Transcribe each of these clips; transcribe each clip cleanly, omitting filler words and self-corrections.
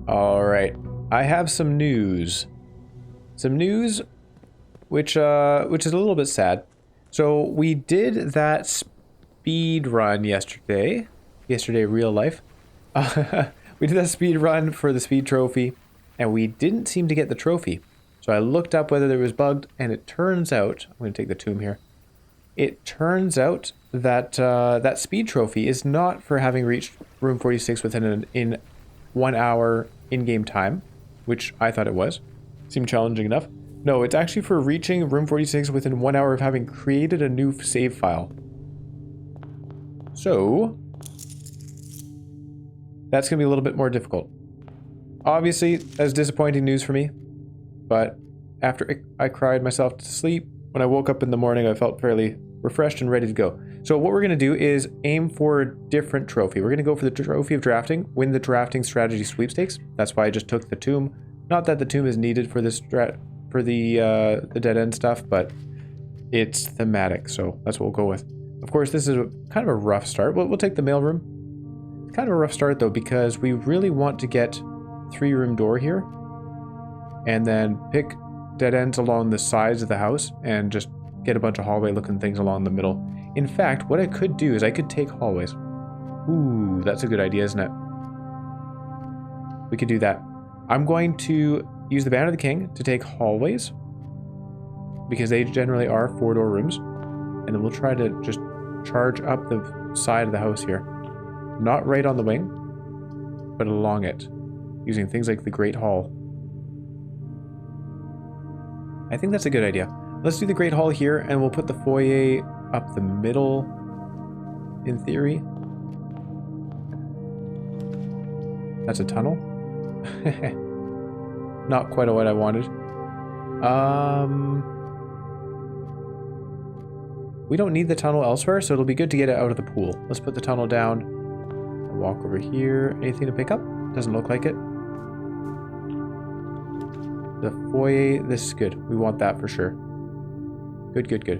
All right, I have some news. Some news, which is a little bit sad. So we did that speed run yesterday. Yesterday, real life. We did that speed run for the speed trophy, and we didn't seem to get the trophy. So I looked up whether it was bugged, and it turns out, I'm going to take the tomb here. It turns out that that speed trophy is not for having reached room 46 within in 1 hour in-game time, which I thought it was. Seemed challenging enough. No, it's actually for reaching room 46 within 1 hour of having created a new save file. So that's going to be a little bit more difficult. Obviously, that's disappointing news for me, but after I cried myself to sleep, when I woke up in the morning, I felt fairly refreshed and ready to go. So what we're going to do is aim for a different trophy. We're going to go for the trophy of drafting, win the drafting strategy sweepstakes. That's why I just took the tomb. Not that the tomb is needed for this for the dead end stuff, but it's thematic, so that's what we'll go with. Of course, this is kind of a rough start. We'll take the mailroom. It's kind of a rough start though, because we really want to get 3-room door here, and then pick dead ends along the sides of the house and just get a bunch of hallway looking things along the middle. In fact, what I could do is I could take hallways. Ooh, that's a good idea, isn't it? We could do that. I'm going to use the Banner of the King to take hallways, because they generally are 4-door rooms, and then we'll try to just charge up the side of the house here. Not right on the wing, but along it, using things like the Great Hall. I think that's a good idea. Let's do the Great Hall here, and we'll put the foyer up the middle, in theory. That's a tunnel. Not quite what I wanted. We don't need the tunnel elsewhere, so it'll be good to get it out of the pool. Let's put the tunnel down. Walk over here. Anything to pick up? Doesn't look like it. The foyer, this is good. We want that for sure. Good, good, good.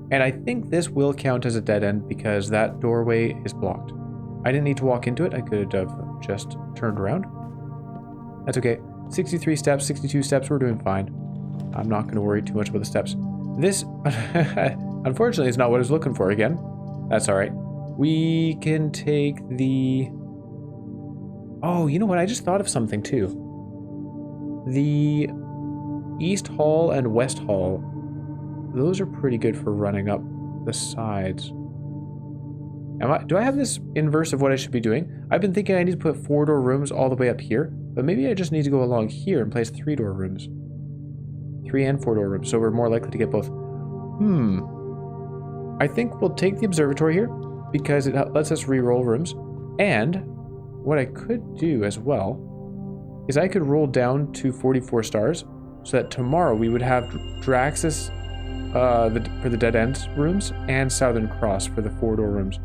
And I think this will count as a dead end because that doorway is blocked. I didn't need to walk into it. I could have just turned around. That's okay. 63 steps, 62 steps, we're doing fine. I'm not going to worry too much about the steps. This, unfortunately, is not what I was looking for again. That's all right. We can take the... Oh, you know what? I just thought of something too. The East Hall and West Hall, those are pretty good for running up the sides. Do I have this inverse of what I should be doing? I've been thinking I need to put 4-door rooms all the way up here, but maybe I just need to go along here and place 3-door rooms. 3 and 4-door rooms, so we're more likely to get both. I think we'll take the observatory here, because it lets us re-roll rooms. And what I could do as well is I could roll down to 44 stars, so that tomorrow we would have Draxus for the dead end rooms, and Southern Cross for the 4-door rooms.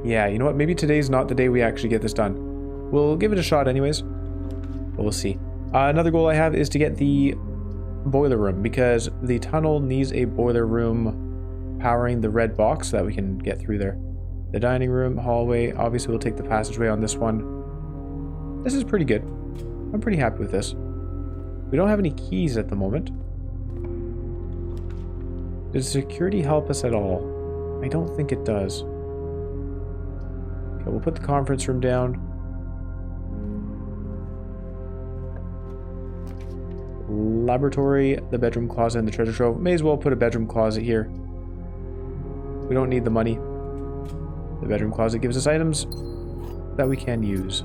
Yeah, you know what? Maybe today's not the day we actually get this done. We'll give it a shot anyways, but we'll see. Another goal I have is to get the boiler room, because the tunnel needs a boiler room powering the red box so that we can get through there. The dining room, hallway, obviously we'll take the passageway on this one. This is pretty good. I'm pretty happy with this. We don't have any keys at the moment. Does security help us at all? I don't think it does. Okay, we'll put the conference room down. Laboratory, the bedroom closet, and the treasure trove. May as well put a bedroom closet here. We don't need the money. The bedroom closet gives us items that we can use.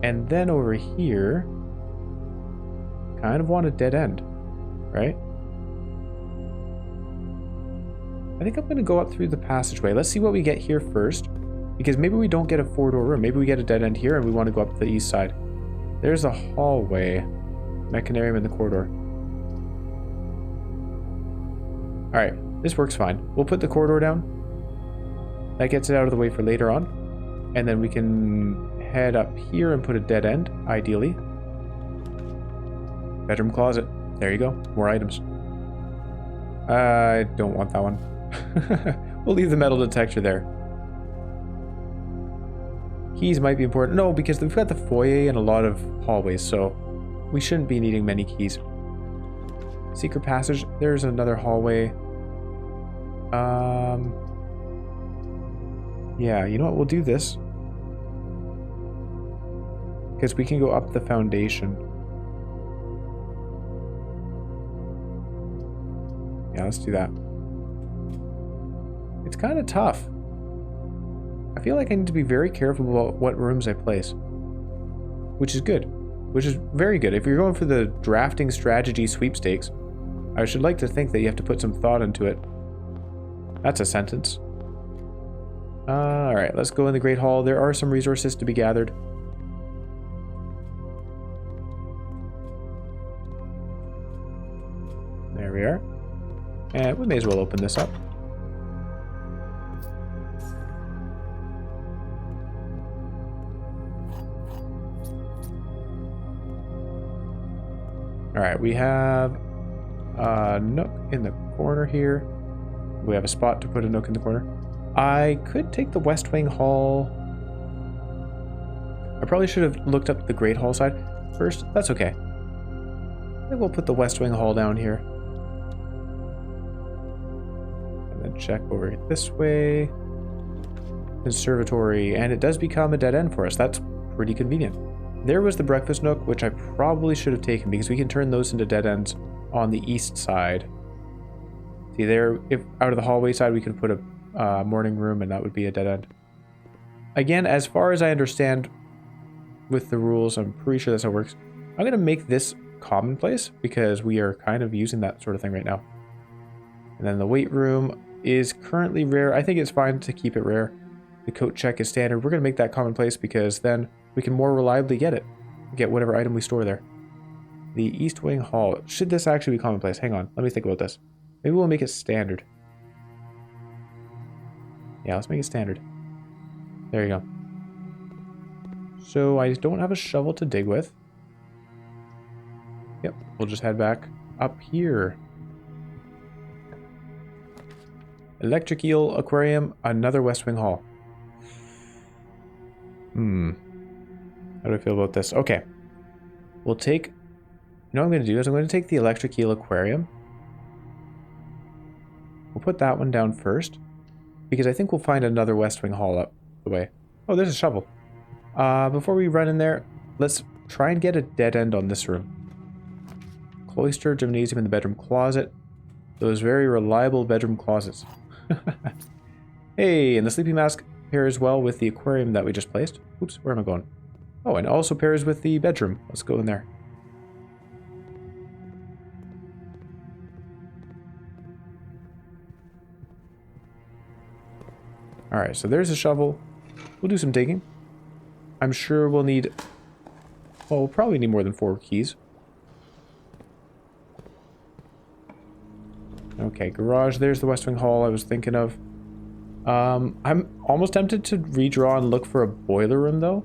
And then over here, kind of want a dead end, right? I think I'm going to go up through the passageway. Let's see what we get here first, because maybe we don't get a 4-door room. Maybe we get a dead end here and we want to go up the east side. There's a hallway, mechanarium in the corridor. All right, this works fine. We'll put the corridor down. That gets it out of the way for later on. And then we can head up here and put a dead end, ideally. Bedroom closet. There you go. More items. I don't want that one. We'll leave the metal detector there. Keys might be important. No, because we've got the foyer and a lot of hallways, so we shouldn't be needing many keys. Secret passage. There's another hallway. Yeah, you know what? We'll do this. Because we can go up the foundation. Yeah, let's do that. It's kind of tough. I feel like I need to be very careful about what rooms I place. Which is good. Which is very good. If you're going for the drafting strategy sweepstakes, I should like to think that you have to put some thought into it. That's a sentence. Alright, let's go in the Great Hall. There are some resources to be gathered. There we are. And we may as well open this up. Alright, we have a nook in the corner here. We have a spot to put a nook in the corner. I could take the West Wing Hall. I probably should have looked up the Great Hall side first. That's okay. I think we'll put the West Wing Hall down here. And then check over this way. Conservatory. And it does become a dead end for us. That's pretty convenient. There was the breakfast nook, which I probably should have taken because we can turn those into dead ends on the east side. See there, if out of the hallway side we could put a morning room and that would be a dead end. Again, as far as I understand with the rules, I'm pretty sure that's how it works. I'm going to make this commonplace because we are kind of using that sort of thing right now. And then the weight room is currently rare. I think it's fine to keep it rare. The coat check is standard. We're going to make that commonplace because then we can more reliably get whatever item we store there. The East Wing Hall. Should this actually be commonplace? Hang on. Let me think about this. Maybe we'll make it standard. Yeah, let's make it standard. There you go. So I don't have a shovel to dig with. Yep, we'll just head back up here. Electric Eel Aquarium, another West Wing Hall. How do I feel about this? Okay. We'll take... You know what I'm going to do is I'm going to take the Electric Eel Aquarium. We'll put that one down first. Because I think we'll find another West Wing Hall up the way. Oh, there's a shovel. Before we run in there, let's try and get a dead end on this room. Cloister, gymnasium, and the bedroom closet. Those very reliable bedroom closets. Hey, and the sleeping mask pairs well with the aquarium that we just placed. Oops, where am I going? Oh, and also pairs with the bedroom. Let's go in there. Alright, so there's a shovel. We'll do some digging. I'm sure we'll need... Well, we'll probably need more than 4 keys. Okay, garage. There's the West Wing Hall I was thinking of. I'm almost tempted to redraw and look for a boiler room, though.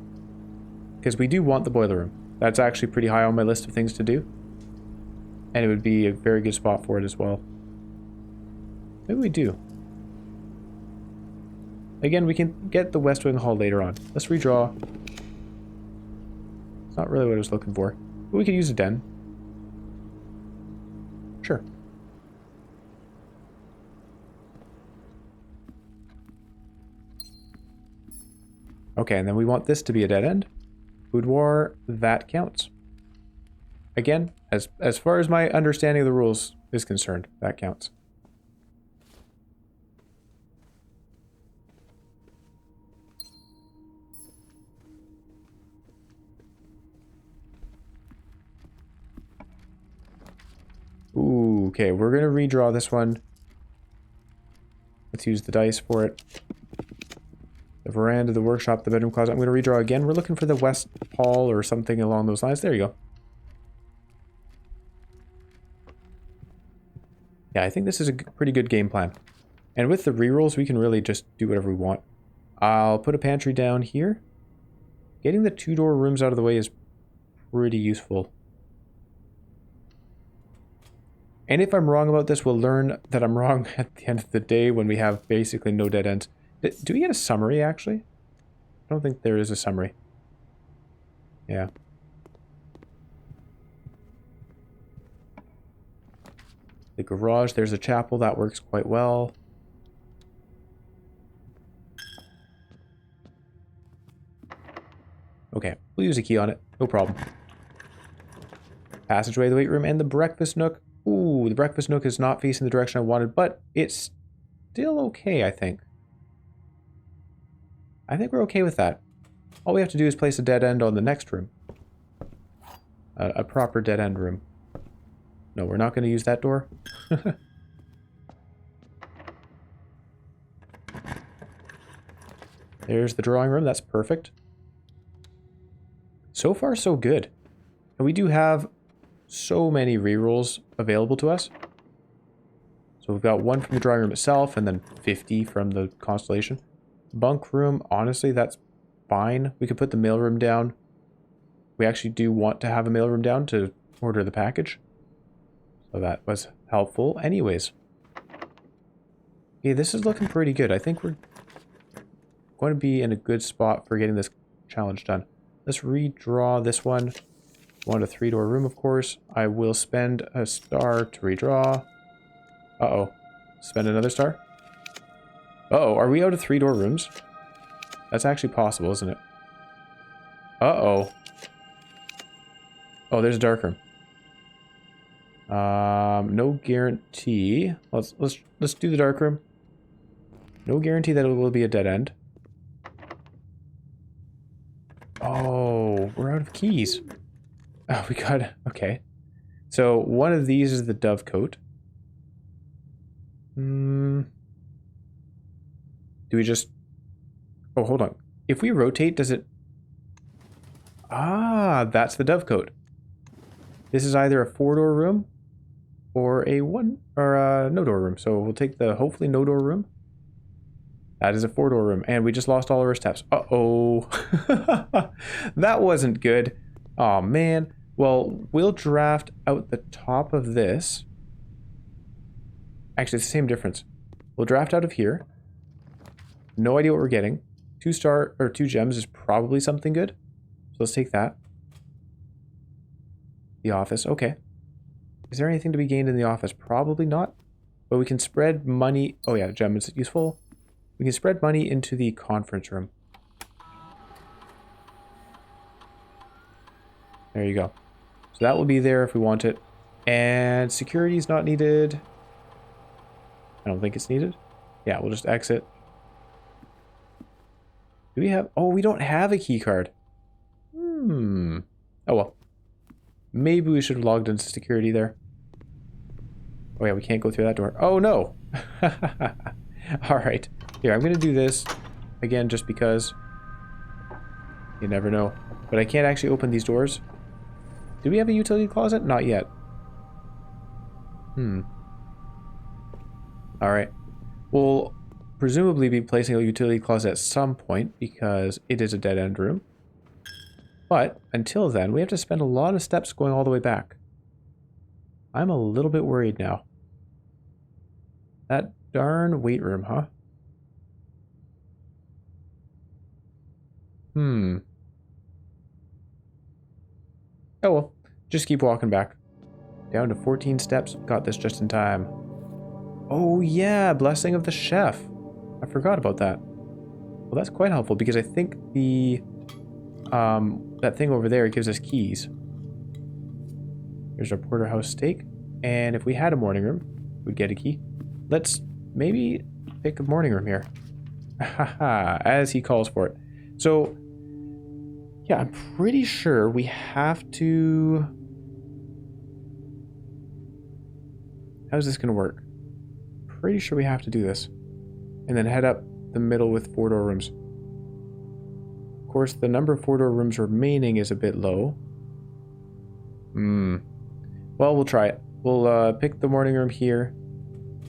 Because we do want the boiler room. That's actually pretty high on my list of things to do. And it would be a very good spot for it as well. Maybe we do. Again, we can get the West Wing Hall later on. Let's redraw. It's not really what I was looking for. But we could use a den. Sure. Okay, and then we want this to be a dead end. Boudoir, that counts. Again, as far as my understanding of the rules is concerned, that counts. Ooh, okay, we're going to redraw this one. Let's use the dice for it. The veranda, the workshop, the bedroom closet. I'm going to redraw again. We're looking for the west hall or something along those lines. There you go. Yeah, I think this is a pretty good game plan. And with the rerolls, we can really just do whatever we want. I'll put a pantry down here. Getting the 2-door rooms out of the way is pretty useful. And if I'm wrong about this, we'll learn that I'm wrong at the end of the day when we have basically no dead ends. Do we get a summary, actually? don't think there is a summary. Yeah. The garage, there's a chapel. That works quite well. Okay, we'll use a key on it. No problem. Passageway, the weight room, and the breakfast nook. Ooh, the breakfast nook is not facing the direction I wanted, but it's still okay, I think. I think we're okay with that. All we have to do is place a dead end on the next room. A proper dead end room. No, we're not going to use that door. There's the drawing room. That's perfect. So far, so good. And we do have so many rerolls available to us. So we've got one from the drawing room itself, and then 50 from the constellation. Bunk room, honestly, that's fine. We could put the mailroom down. We actually do want to have a mailroom down to order the package. So that was helpful. Anyways. Yeah, this is looking pretty good. I think we're going to be in a good spot for getting this challenge done. Let's redraw this one. Want a 3-door room, of course. I will spend a star to redraw. Uh-oh. Spend another star? Uh-oh, are we out of 3-door rooms? That's actually possible, isn't it? Uh-oh. Oh, there's a dark room. No guarantee. Let's do the dark room. No guarantee that it will be a dead end. Oh, we're out of keys. Oh, we got... Okay. So, one of these is the dovecote. Do we just... Oh, hold on. If we rotate, does it... Ah, that's the dovecote. This is either a 4-door room or a no-door room. So we'll take the hopefully no-door room. That is a 4-door room, and we just lost all of our steps. Uh-oh. That wasn't good. Oh man. Well, we'll draft out the top of this. Actually, it's the same difference. We'll draft out of here. No idea what we're getting. 2-star or 2 gems is probably something good. So let's take that. The office, okay. Is there anything to be gained in the office? Probably not. But we can spread money. Oh yeah, gem is useful. We can spread money into the conference room. There you go. So that will be there if we want it. And security is not needed. I don't think it's needed. Yeah, we'll just exit. Do we have... Oh, we don't have a key card. Oh well. Maybe we should have logged into security there. Oh yeah, we can't go through that door. Oh no! Alright. Here, I'm going to do this. Again, just because. You never know. But I can't actually open these doors. Do we have a utility closet? Not yet. Alright. We'll presumably be placing a utility closet at some point because it is a dead-end room. But until then, we have to spend a lot of steps going all the way back. I'm a little bit worried now. That darn weight room, huh? Oh well, just keep walking back. Down to 14 steps. Got this just in time. Oh yeah, blessing of the chef. I forgot about that. Well, that's quite helpful because I think the that thing over there gives us keys. Here's our porterhouse steak, and if we had a morning room, we'd get a key. Let's maybe pick a morning room here. Haha, as he calls for it. So yeah, I'm pretty sure we have to... How's this gonna work? Pretty sure we have to do this. And then head up the middle with 4-door rooms. Of course, the number of 4-door rooms remaining is a bit low. Well, we'll try it. We'll pick the morning room here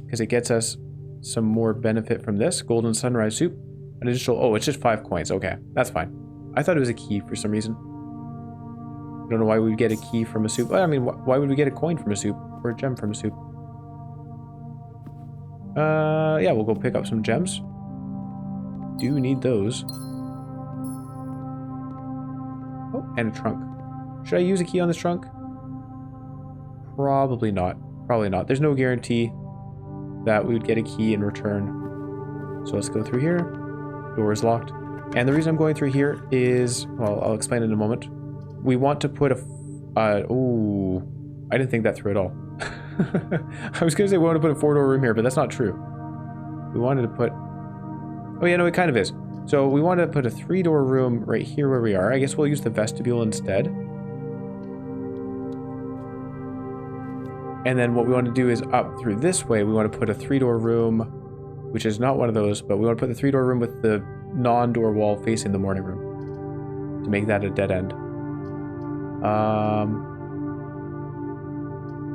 because it gets us some more benefit from this. Golden sunrise soup. An additional... Oh, it's just 5 coins. Okay, that's fine. I thought it was a key for some reason. I don't know why we would get a key from a soup. I mean, why would we get a coin from a soup? Or a gem from a soup? Yeah, we'll go pick up some gems. Do need those. Oh, and a trunk. Should I use a key on this trunk? Probably not. Probably not. There's no guarantee that we would get a key in return. So let's go through here. Door is locked. And the reason I'm going through here is, well, I'll explain in a moment. We want to put a... oh, I didn't think that through at all. I was going to say we want to put a 4-door room here, but that's not true. We wanted to put... oh yeah, no, it kind of is. So we wanted to put a 3-door room right here where we are. I guess we'll use the vestibule instead. And then what we want to do is up through this way. We want to put a 3-door room, which is not one of those, but we want to put the 3-door room with the non-door wall facing the morning room to make that a dead end.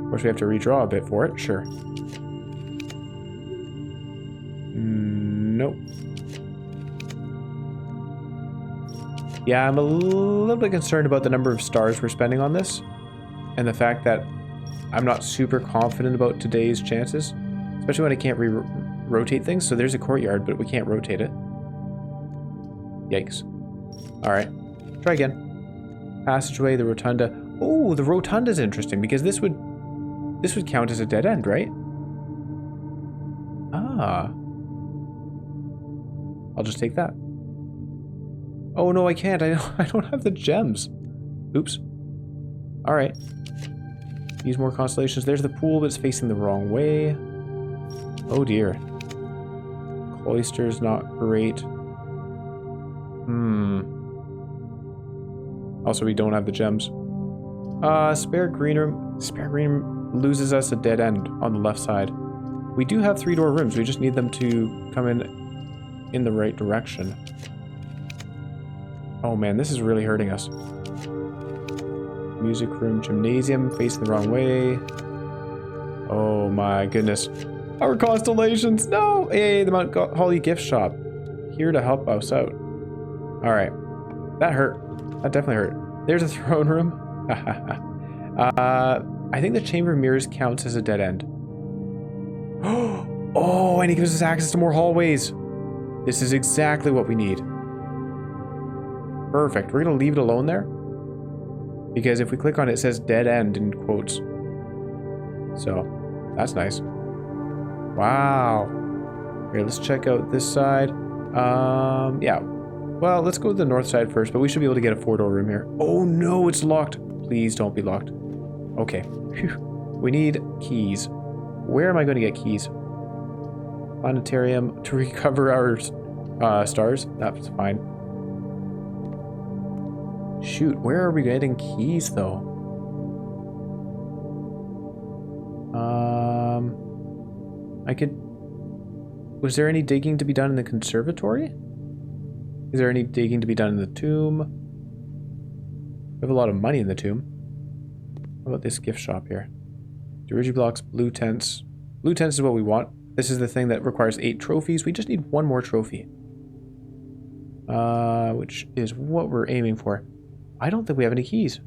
Of course, we have to redraw a bit for it. Sure. Nope. Yeah, I'm a little bit concerned about the number of stars we're spending on this, and the fact that I'm not super confident about today's chances, especially when I can't rotate things. So there's a courtyard, but we can't rotate it. Yikes. All right, try again. Passageway, the rotunda. Oh, the rotunda's interesting because this would count as a dead end, right? Ah. I'll just take that. Oh no, I can't. I don't have the gems. Oops. All right. Use more constellations. There's the pool, but it's facing the wrong way. Oh dear. Cloister's not great. Also, we don't have the gems. Spare green room. Spare green room loses us a dead end on the left side. We do have 3-door rooms. We just need them to come in the right direction. Oh man, this is really hurting us. Music room, gymnasium, facing the wrong way. Oh my goodness. Our constellations, no! Hey, the Mount Holly gift shop. Here to help us out. Alright. That hurt. That definitely hurt. There's a throne room. I think the Chamber of Mirrors counts as a dead end. Oh, and he gives us access to more hallways. This is exactly what we need. Perfect. We're going to leave it alone there. Because if we click on it, it says dead end in quotes. So, that's nice. Wow. Here, let's check out this side. Yeah. Well, let's go to the north side first, but we should be able to get a 4-door room here. Oh no, it's locked. Please don't be locked. Okay. Whew. We need keys. Where am I going to get keys? Planetarium to recover our stars. That's fine. Shoot, where are we getting keys though? I could... Was there any digging to be done in the conservatory? Is there any digging to be done in the tomb? We have a lot of money in the tomb. How about this gift shop here? Dirigi blocks, blue tents. Blue tents is what we want. This is the thing that requires 8 trophies. We just need 1 more trophy. Which is what we're aiming for. I don't think we have any keys.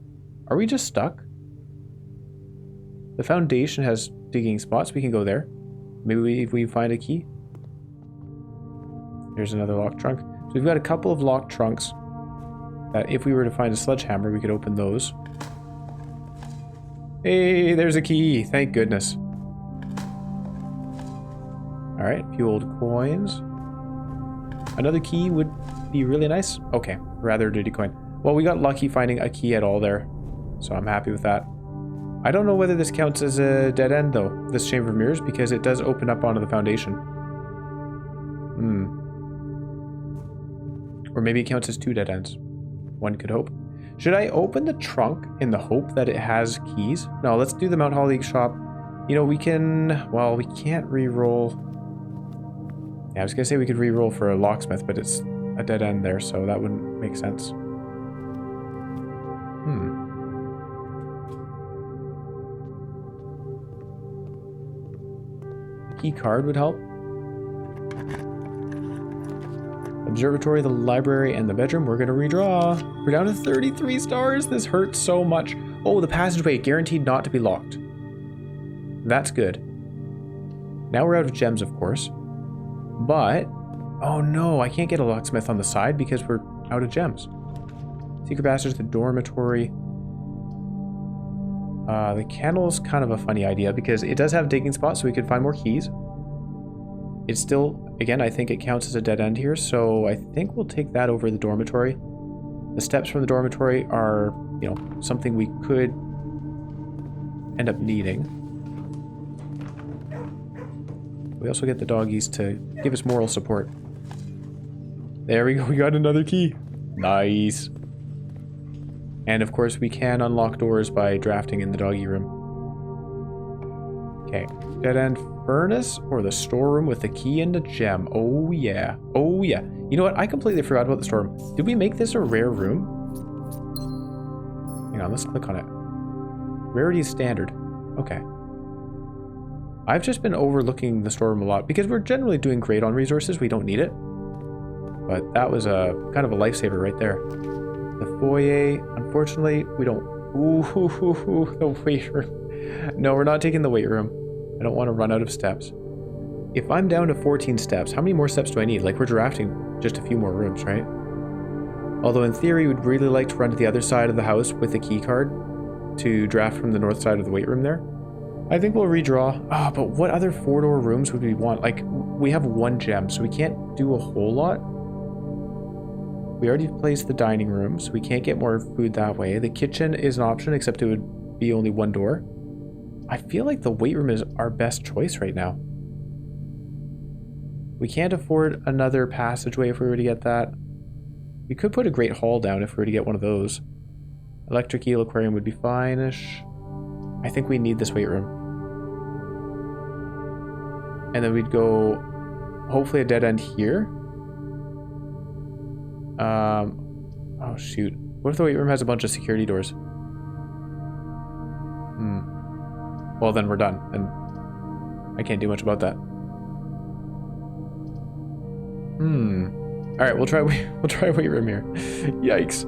Are we just stuck? The foundation has digging spots. We can go there. Maybe if we find a key. Here's another locked trunk. So we've got a couple of locked trunks that if we were to find a sledgehammer, we could open those. Hey, there's a key. Thank goodness. All right, a few old coins. Another key would be really nice. Okay, rather dirty coin. Well, we got lucky finding a key at all there, so I'm happy with that. I don't know whether this counts as a dead end, though, this Chamber of Mirrors, because it does open up onto the foundation. Or maybe it counts as 2 dead ends. One could hope. Should I open the trunk in the hope that it has keys? No, let's do the Mount Holly shop. You know, we can... Well, we can't re-roll... Yeah, I was going to say we could re-roll for a locksmith, but it's a dead end there, so that wouldn't make sense. Key card would help. Observatory, the library, and the bedroom. We're going to redraw. We're down to 33 stars. This hurts so much. Oh, the passageway. Guaranteed not to be locked. That's good. Now we're out of gems, of course. But... Oh no, I can't get a locksmith on the side because we're out of gems. Secret passage to the dormitory. The kennel's kind of a funny idea because it does have digging spots, so we could find more keys. It's still, again, I think it counts as a dead end here, so I think we'll take that over the dormitory. The steps from the dormitory are, you know, something we could end up needing. We also get the doggies to give us moral support. There we go, we got another key. Nice. And of course we can unlock doors by drafting in the doggy room. Okay, dead end furnace or the storeroom with the key and the gem. Oh yeah, oh yeah. You know what, I completely forgot about the storeroom. Did we make this a rare room? Hang on, let's click on it. Rarity is standard. Okay. I've just been overlooking the storeroom a lot because we're generally doing great on resources. We don't need it. But that was a kind of a lifesaver right there. The foyer, unfortunately, we don't... Ooh, the weight room. No, we're not taking the weight room. I don't want to run out of steps. If I'm down to 14 steps, how many more steps do I need? Like, we're drafting just a few more rooms, right? Although in theory, we'd really like to run to the other side of the house with a key card to draft from the north side of the weight room there. I think we'll redraw. Ah, but what other four-door rooms would we want? Like, we have one gem, so we can't do a whole lot. We already placed the dining room, so we can't get more food that way. The kitchen is an option, except it would be only one door. I feel like the weight room is our best choice right now. We can't afford another passageway if we were to get that. We could put a great hall down if we were to get one of those. Electric eel aquarium would be fine-ish. I think we need this weight room. And then we'd go, hopefully, a dead end here. Oh shoot. What if the weight room has a bunch of security doors? Well, then we're done, and I can't do much about that. Alright, we'll try weight room here. Yikes.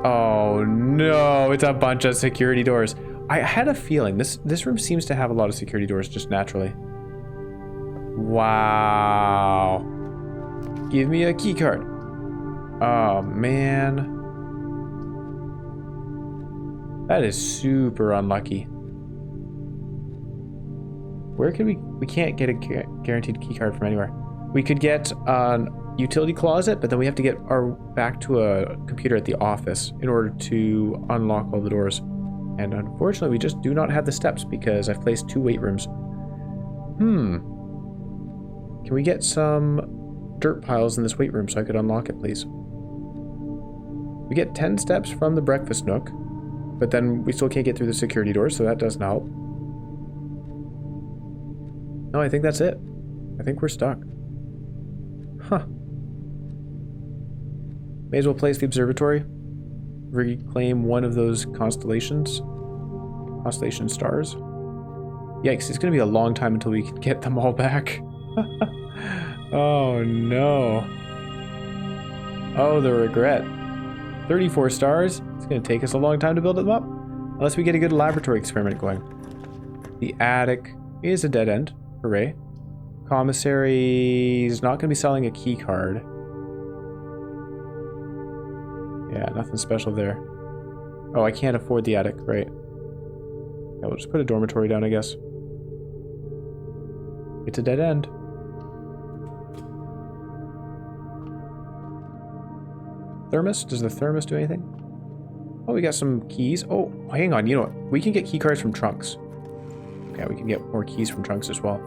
Oh no, it's a bunch of security doors. I had a feeling this room seems to have a lot of security doors just naturally. Wow. Give me a key card. Oh man. That is super unlucky. Where could we can't get a guaranteed key card from anywhere. We could get an utility closet, but then we have to get our back to a computer at the office in order to unlock all the doors. And unfortunately, we just do not have the steps because I've placed 2 weight rooms. Can we get some dirt piles in this weight room so I could unlock it, please? We get 10 steps from the breakfast nook, but then we still can't get through the security doors, so that doesn't help. No, I think that's it. I think we're stuck. Huh. May as well place the observatory. Reclaim one of those constellations. Constellation stars. Yikes, it's gonna be a long time until we can get them all back. Oh no. Oh, the regret. 34 stars. It's gonna take us a long time to build them up. Unless we get a good laboratory experiment going. The attic is a dead end. Hooray. Commissary is not gonna be selling a key card. Yeah, nothing special there. Oh, I can't afford the attic, right? Yeah, we'll just put a dormitory down, I guess. It's a dead end. Thermos? Does the thermos do anything? Oh, we got some keys. Oh, hang on. You know what? We can get key cards from trunks. Okay, we can get more keys from trunks as well.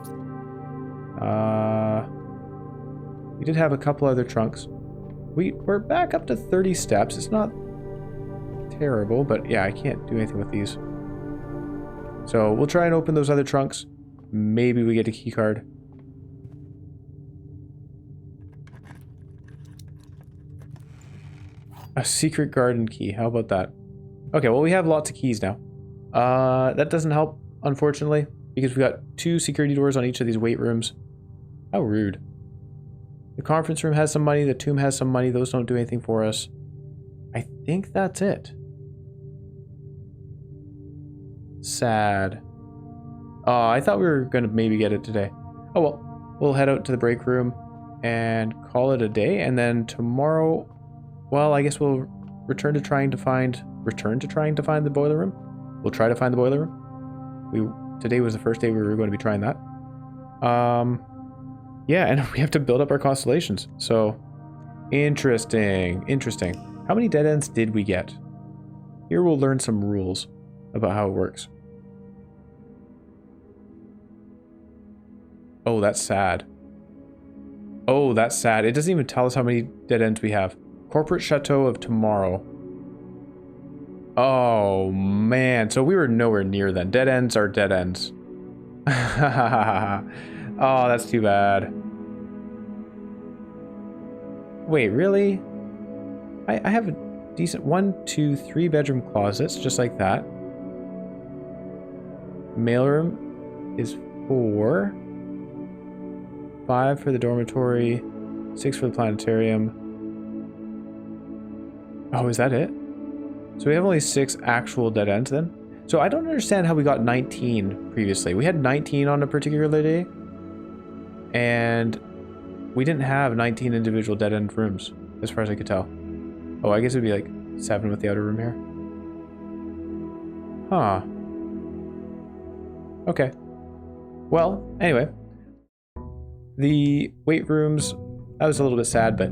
We did have a couple other trunks. We're back up to 30 steps. It's not terrible, but yeah, I can't do anything with these. So we'll try and open those other trunks. Maybe we get a key card. A secret garden key. How about that? Okay, well, we have lots of keys now. That doesn't help, unfortunately, because we got 2 security doors on each of these weight rooms. How rude. The conference room has some money. The tomb has some money. Those don't do anything for us. I think that's it. Sad. I thought we were going to maybe get it today. Oh well. We'll head out to the break room and call it a day. And then tomorrow well, I guess we'll return to trying to find the boiler room. We'll try to find the boiler room. Today was the first day we were going to be trying that. Yeah, and we have to build up our constellations. So, interesting. How many dead ends did we get? Here we'll learn some rules about how it works. Oh, that's sad. Oh, that's sad. It doesn't even tell us how many dead ends we have. Corporate Chateau of Tomorrow. Oh, man. So we were nowhere near then. Dead ends are dead ends. Oh, that's too bad. Wait, really? I have a decent 1, 2, 3 bedroom closets, just like that. Mailroom is 4. 5 for the dormitory. 6 for the planetarium. Oh, is that it? So we have only 6 actual dead ends then? So I don't understand how we got 19 previously. We had 19 on a particular day. And we didn't have 19 individual dead end rooms, as far as I could tell. Oh, I guess it'd be like 7 with the outer room here. Huh. Okay. Well, anyway. The weight rooms, that was a little bit sad, but...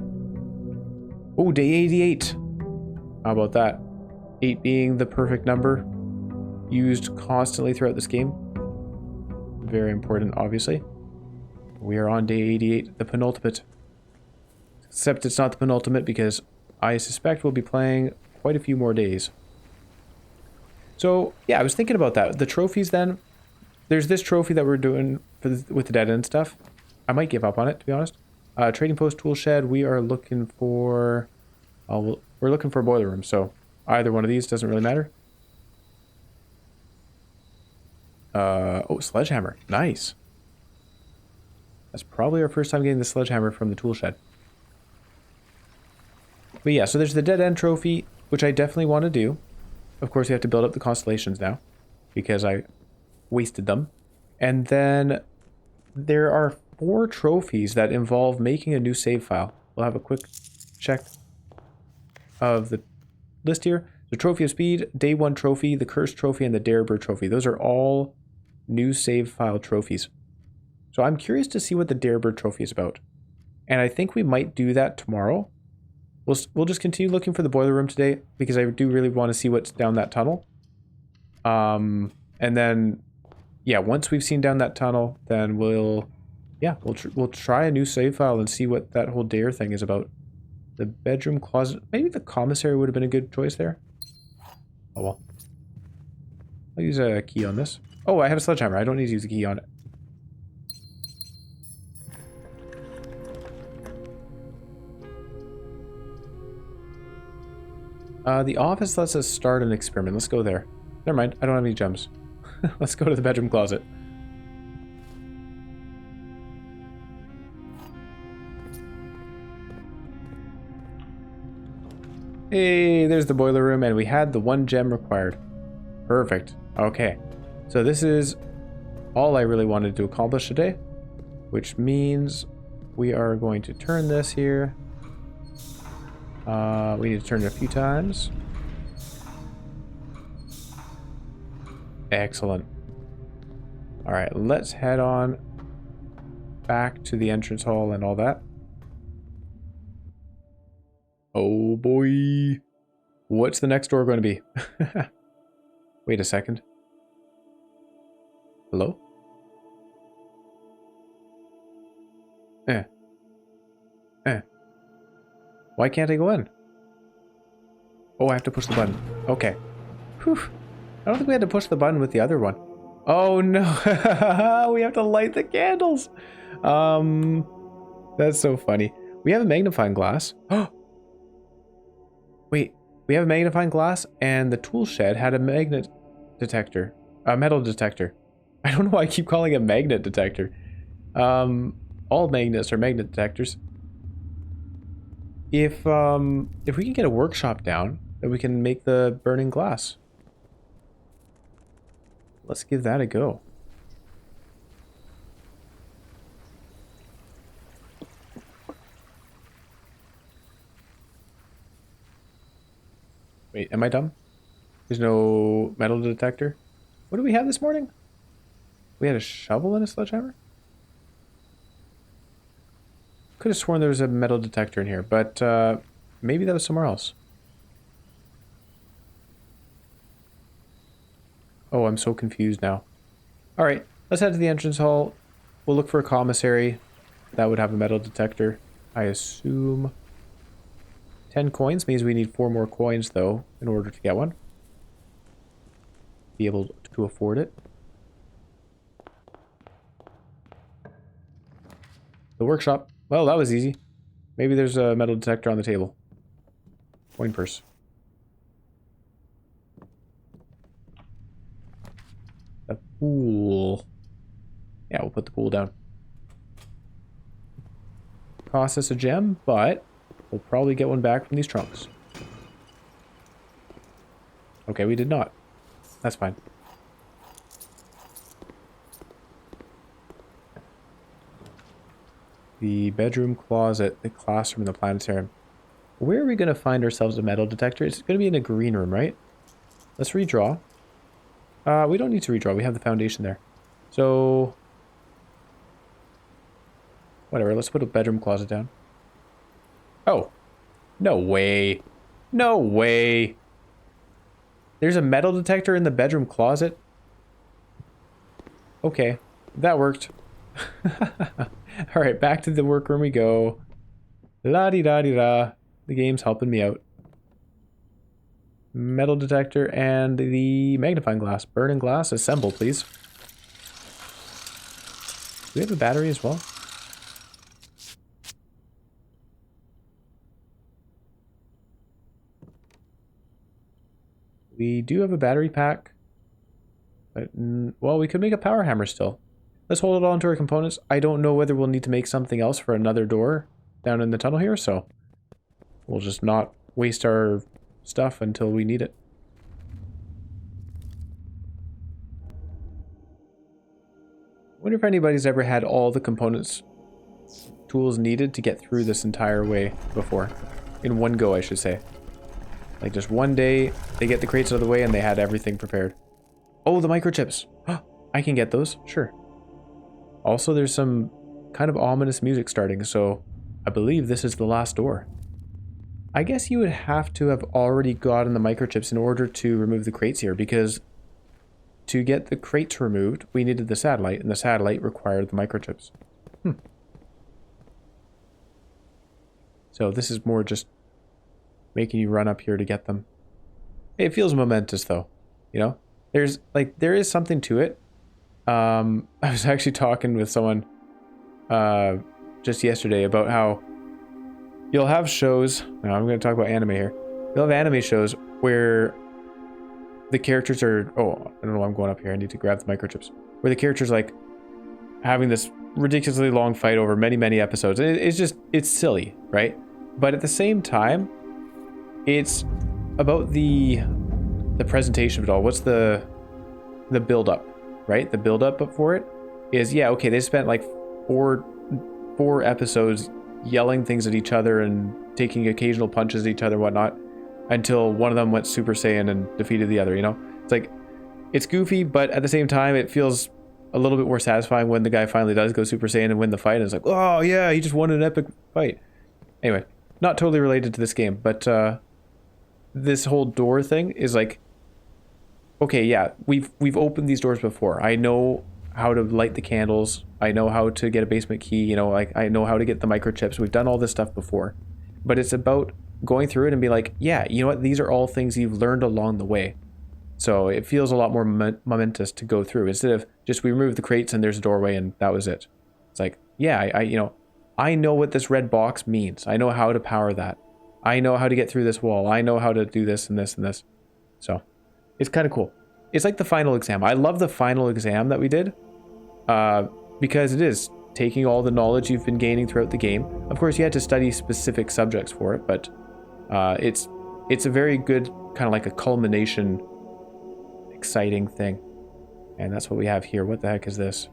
Oh, day 88! How about that? 8 being the perfect number. Used constantly throughout this game. Very important, obviously. We are on day 88, the penultimate. Except it's not the penultimate because I suspect we'll be playing quite a few more days. So, yeah, I was thinking about that. The trophies then. There's this trophy that we're doing with the dead end stuff. I might give up on it, to be honest. Trading post tool shed, we are looking for... we're looking for a boiler room, so either one of these doesn't really matter. Oh, sledgehammer. Nice. That's probably our first time getting the sledgehammer from the tool shed. But yeah, so there's the dead end trophy, which I definitely want to do. Of course, we have to build up the constellations now, because I wasted them. And then there are 4 trophies that involve making a new save file. We'll have a quick check of the list here. The Trophy of Speed, Day 1 trophy, the Cursed trophy, and the Darebird trophy. Those are all new save file trophies. So I'm curious to see what the Darebird trophy is about. And I think we might do that tomorrow. We'll just continue looking for the boiler room today because I do really want to see what's down that tunnel. And then, yeah, once we've seen down that tunnel, then we'll try a new save file and see what that whole dare thing is about. The bedroom closet, maybe the commissary would have been a good choice there. Oh well. I'll use a key on this. Oh, I have a sledgehammer. I don't need to use a key on it. The office lets us start an experiment. Let's go there. Never mind, I don't have any gems. Let's go to the bedroom closet. Hey, there's the boiler room, and we had the 1 gem required. Perfect. Okay. So this is all I really wanted to accomplish today, which means we are going to turn this here. We need to turn it a few times. Excellent. Alright, let's head on back to the entrance hall and all that. Oh boy. What's the next door going to be? Wait a second. Hello? Why can't I go in? Oh, I have to push the button. Okay. Whew. I don't think we had to push the button with the other one. Oh no. We have to light the candles. That's so funny. We have a magnifying glass. Oh. Wait, we have a magnifying glass and the tool shed had a magnet detector. A metal detector. I don't know why I keep calling it magnet detector. All magnets are magnet detectors. If we can get a workshop down, then we can make the burning glass. Let's give that a go. Wait, am I dumb? There's no metal detector? What did we have this morning? We had a shovel and a sledgehammer? Could have sworn there was a metal detector in here, but maybe that was somewhere else. Oh, I'm so confused now. Alright, let's head to the entrance hall. We'll look for a commissary that would have a metal detector. I assume 10 coins means we need 4 more coins, though, in order to get one. Be able to afford it. The workshop. Well, that was easy. Maybe there's a metal detector on the table. Coin purse. The pool. Yeah, we'll put the pool down. Cost us a gem, but we'll probably get one back from these trunks. Okay, we did not. That's fine. The bedroom, closet, the classroom, and the planetarium. Where are we going to find ourselves a metal detector? It's going to be in a green room, right? Let's redraw. We don't need to redraw. We have the foundation there. So, whatever. Let's put a bedroom closet down. Oh. No way. No way. There's a metal detector in the bedroom closet? Okay. That worked. Alright, back to the workroom we go. La-di-da-di-da. The game's helping me out. Metal detector and the magnifying glass. Burning glass, assemble, please. Do we have a battery as well? We do have a battery pack. But, well, we could make a power hammer still. Let's hold on to our components. I don't know whether we'll need to make something else for another door down in the tunnel here, so we'll just not waste our stuff until we need it. I wonder if anybody's ever had all the components, tools needed to get through this entire way before. In one go, I should say. Like just one day, they get the crates out of the way and they had everything prepared. Oh, the microchips. I can get those, sure. Also, there's some kind of ominous music starting, so I believe this is the last door. I guess you would have to have already gotten the microchips in order to remove the crates here, because to get the crates removed, we needed the satellite, and the satellite required the microchips. So this is more just making you run up here to get them. It feels momentous, though, you know? There is something to it. I was actually talking with someone just yesterday about how you'll have shows. Now I'm going to talk about anime here. You'll have anime shows where the characters are. Oh, I don't know why I'm going up here. I need to grab the microchips. Where the characters like having this ridiculously long fight over many, many episodes. It's silly, right? But at the same time, it's about the presentation of it all. What's the build up? Right? The build-up for it is, yeah, okay, they spent like four episodes yelling things at each other and taking occasional punches at each other and whatnot until one of them went Super Saiyan and defeated the other, you know? It's like, it's goofy, but at the same time, it feels a little bit more satisfying when the guy finally does go Super Saiyan and win the fight, and it's like, oh yeah, he just won an epic fight. Anyway, not totally related to this game, but this whole door thing is like, okay, yeah, we've opened these doors before. I know how to light the candles. I know how to get a basement key. You know, like I know how to get the microchips. We've done all this stuff before. But it's about going through it and be like, yeah, you know what? These are all things you've learned along the way. So it feels a lot more momentous to go through instead of just we remove the crates and there's a doorway and that was it. It's like, yeah, I know what this red box means. I know how to power that. I know how to get through this wall. I know how to do this and this and this. So it's kind of cool. It's like the final exam. I love the final exam that we did because it is taking all the knowledge you've been gaining throughout the game. Of course, you had to study specific subjects for it, but it's a very good kind of like a culmination, exciting thing. And that's what we have here. What the heck is this?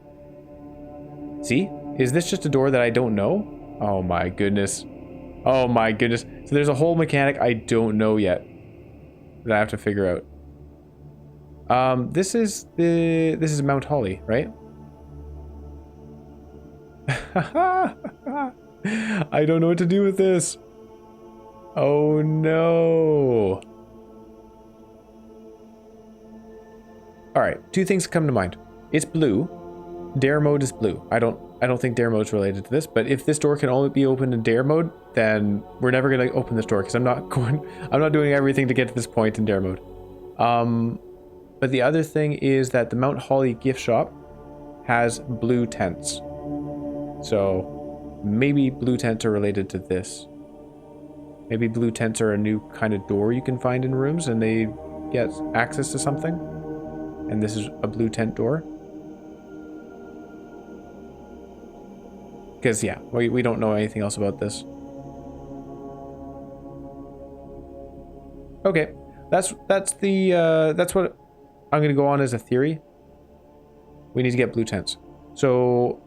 See? Is this just a door that I don't know? Oh my goodness. Oh my goodness. So there's a whole mechanic I don't know yet. that I have to figure out. This is Mount Holly, right? I don't know what to do with this. Oh no. Alright, two things come to mind. It's blue. Dare mode is blue. I don't think dare mode is related to this, but if this door can only be opened in dare mode, then we're never gonna open this door because I'm not doing everything to get to this point in dare mode. But the other thing is that the Mount Holly gift shop has blue tents. So maybe blue tents are related to this. Maybe blue tents are a new kind of door you can find in rooms and they get access to something. And this is a blue tent door. Because, yeah, we don't know anything else about this. Okay, that's what I'm going to go on as a theory. We need to get blue tents. So,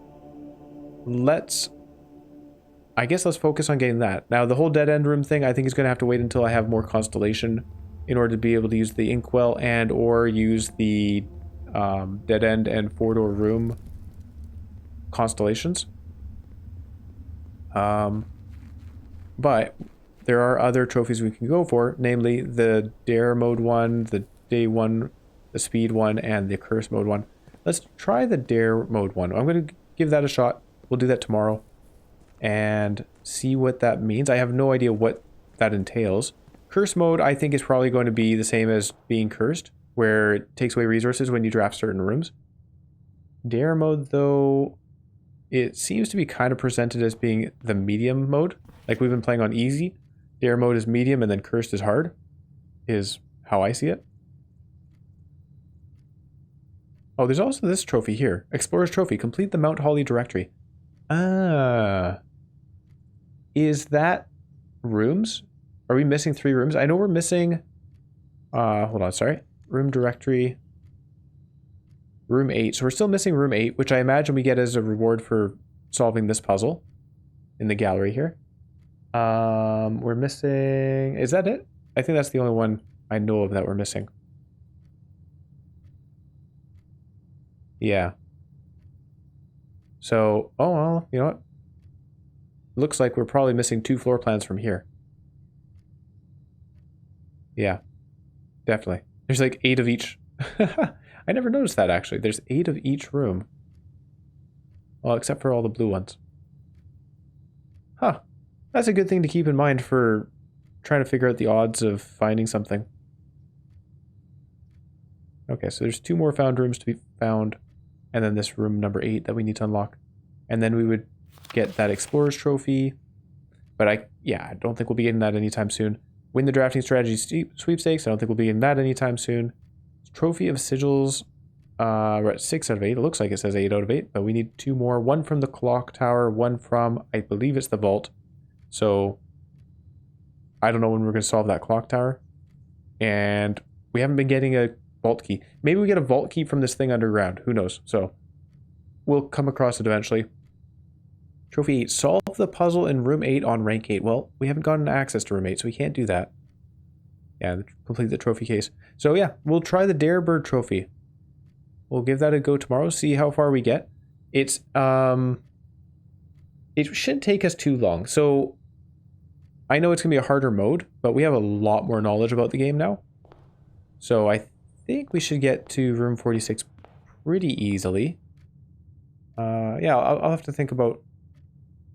I guess let's focus on getting that. Now, the whole dead end room thing, I think is going to have to wait until I have more constellation in order to be able to use the inkwell and or use the dead end and 4-door room constellations. But there are other trophies we can go for, namely the dare mode one, the day one, the speed one, and the curse mode one. Let's try the dare mode one. I'm going to give that a shot. We'll do that tomorrow and see what that means. I have no idea what that entails. Curse mode, I think, is probably going to be the same as being cursed, where it takes away resources when you draft certain rooms. Dare mode, though, it seems to be kind of presented as being the medium mode. Like we've been playing on easy. Dare mode is medium and then cursed is hard, is how I see it. Oh, there's also this trophy here. Explorer's Trophy. Complete the Mount Holly directory. Ah. Is that rooms? Are we missing 3 rooms? I know we're missing... hold on, sorry. Room directory. Room 8. So we're still missing room 8, which I imagine we get as a reward for solving this puzzle in the gallery here. We're missing... Is that it? I think that's the only one I know of that we're missing. Yeah. So, oh well, you know what? Looks like we're probably missing 2 floor plans from here. Yeah, definitely. There's like 8 of each. I never noticed that actually. There's 8 of each room. Well, except for all the blue ones. Huh. That's a good thing to keep in mind for trying to figure out the odds of finding something. Okay, so there's 2 more found rooms to be found. And then this room number 8 that we need to unlock. And then we would get that Explorer's Trophy. But I don't think we'll be getting that anytime soon. Win the drafting strategy sweepstakes. I don't think we'll be getting that anytime soon. Trophy of Sigils. We're at 6 out of 8. It looks like it says 8 out of 8. But we need 2 more. 1 from the clock tower. 1 from, I believe it's the vault. So I don't know when we're going to solve that clock tower. And we haven't been getting a vault key. Maybe we get a vault key from this thing underground. Who knows? So we'll come across it eventually. Trophy 8. Solve the puzzle in room 8 on rank 8. Well, we haven't gotten access to room 8, so we can't do that. Yeah, complete the trophy case. So yeah, we'll try the Dare Bird trophy. We'll give that a go tomorrow, see how far we get. It's it shouldn't take us too long. So I know it's gonna be a harder mode, but we have a lot more knowledge about the game now. So I think we should get to room 46 pretty easily. Yeah, I'll have to think about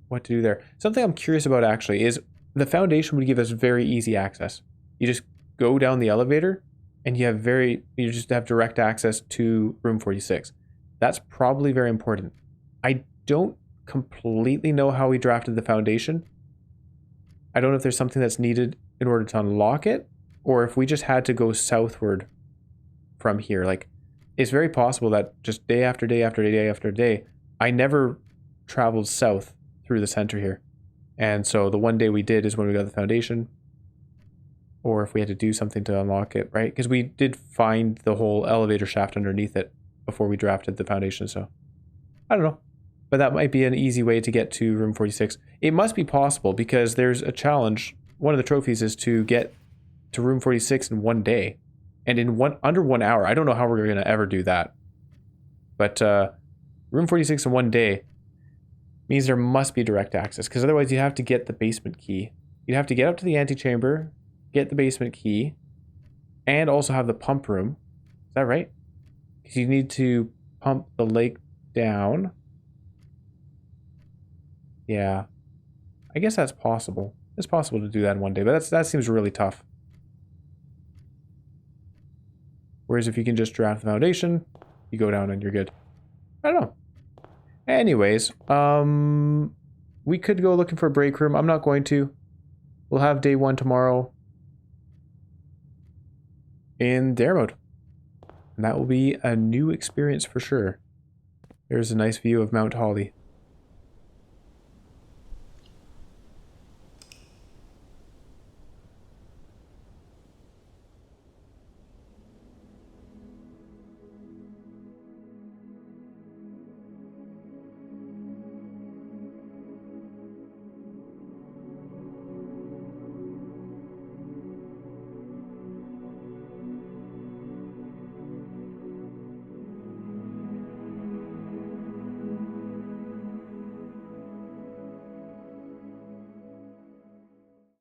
what to do there. Something I'm curious about actually is the foundation would give us very easy access. You just go down the elevator and you just have direct access to room 46. That's probably very important. I don't completely know how we drafted the foundation. I don't know if there's something that's needed in order to unlock it, or if we just had to go southward from here. Like, it's very possible that just day after day after day after day, I never traveled south through the center here. And so the one day we did is when we got the foundation, or if we had to do something to unlock it, right? Because we did find the whole elevator shaft underneath it before we drafted the foundation, so I don't know. But that might be an easy way to get to room 46. It must be possible because there's a challenge. One of the trophies is to get to room 46 in one day. And in under 1 hour. I don't know how we're going to ever do that. But room 46 in one day means there must be direct access. Because otherwise you have to get the basement key. You'd have to get up to the antechamber, get the basement key, and also have the pump room. Is that right? Because you need to pump the lake down. Yeah. I guess that's possible. It's possible to do that in one day, but that seems really tough. Whereas if you can just draft the foundation, you go down and you're good. I don't know. Anyways, we could go looking for a break room. I'm not going to. We'll have day 1 tomorrow in dare mode. And that will be a new experience for sure. There's a nice view of Mount Holly.